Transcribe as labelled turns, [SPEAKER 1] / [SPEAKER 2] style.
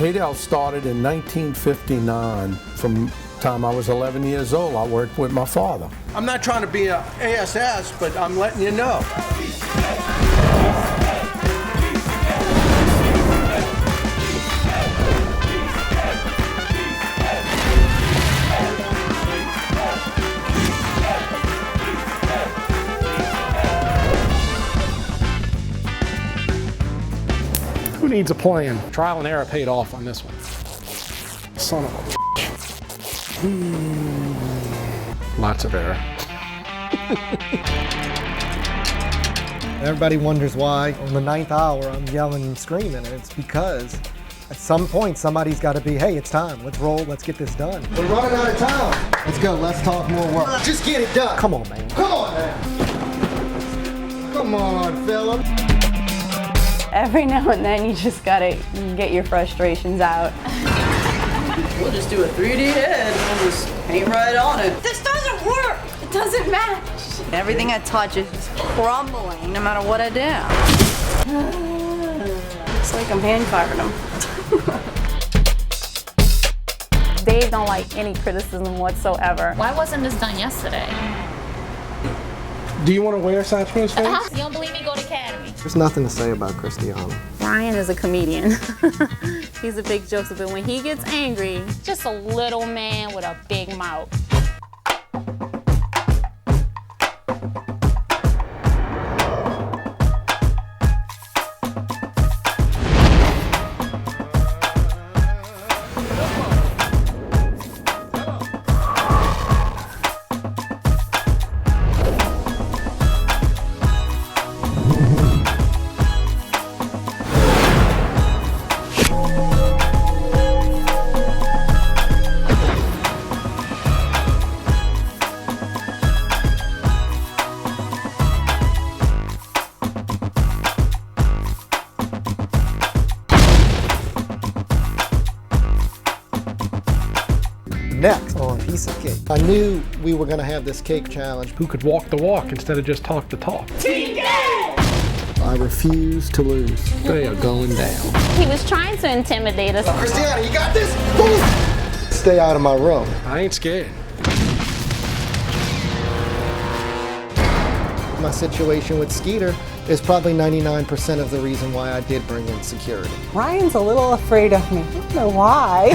[SPEAKER 1] Hadel started in 1959. From the time I was 11 years old, I worked with my father. I'm not trying to be an ASS, but I'm letting you know.
[SPEAKER 2] Who needs a plan? Trial and error paid off on this one. Son of a Lots of error.
[SPEAKER 3] Everybody wonders why on the 9th hour I'm yelling and screaming, and it's because at some point somebody's got to be, hey, it's time, let's roll, let's get this done. We're running out of time. Let's go, let's talk more work. Just get it done. Come on, man. Come on, man. Come on, fella.
[SPEAKER 4] Every now and then you just gotta get your frustrations out.
[SPEAKER 5] We'll just do a 3D head and we'll just paint right on it.
[SPEAKER 4] This doesn't work! It doesn't match!
[SPEAKER 5] Everything I touch is just crumbling no matter what I do. It's like I'm hand carving them.
[SPEAKER 4] Dave don't like any criticism whatsoever.
[SPEAKER 6] Why wasn't this done yesterday?
[SPEAKER 2] Do you want to wear Satchmo's face?
[SPEAKER 6] You don't believe me? Go to Academy.
[SPEAKER 3] There's nothing to say about Cristiano.
[SPEAKER 4] Ryan is a comedian. He's a big jokester, but when he gets angry,
[SPEAKER 6] Just a little man with a big mouth.
[SPEAKER 3] Next on Piece of Cake. I knew we were going to have this cake challenge.
[SPEAKER 2] Who could walk the walk instead of just talk the talk?
[SPEAKER 3] I refuse to lose.
[SPEAKER 2] They are going down.
[SPEAKER 4] he was trying to intimidate us.
[SPEAKER 3] Cristiano, you got this? Stay out of my room.
[SPEAKER 2] I ain't scared.
[SPEAKER 3] My situation with Skeeter is probably 99% of the reason why I did bring in security.
[SPEAKER 7] Ryan's a little afraid of me. I don't know why.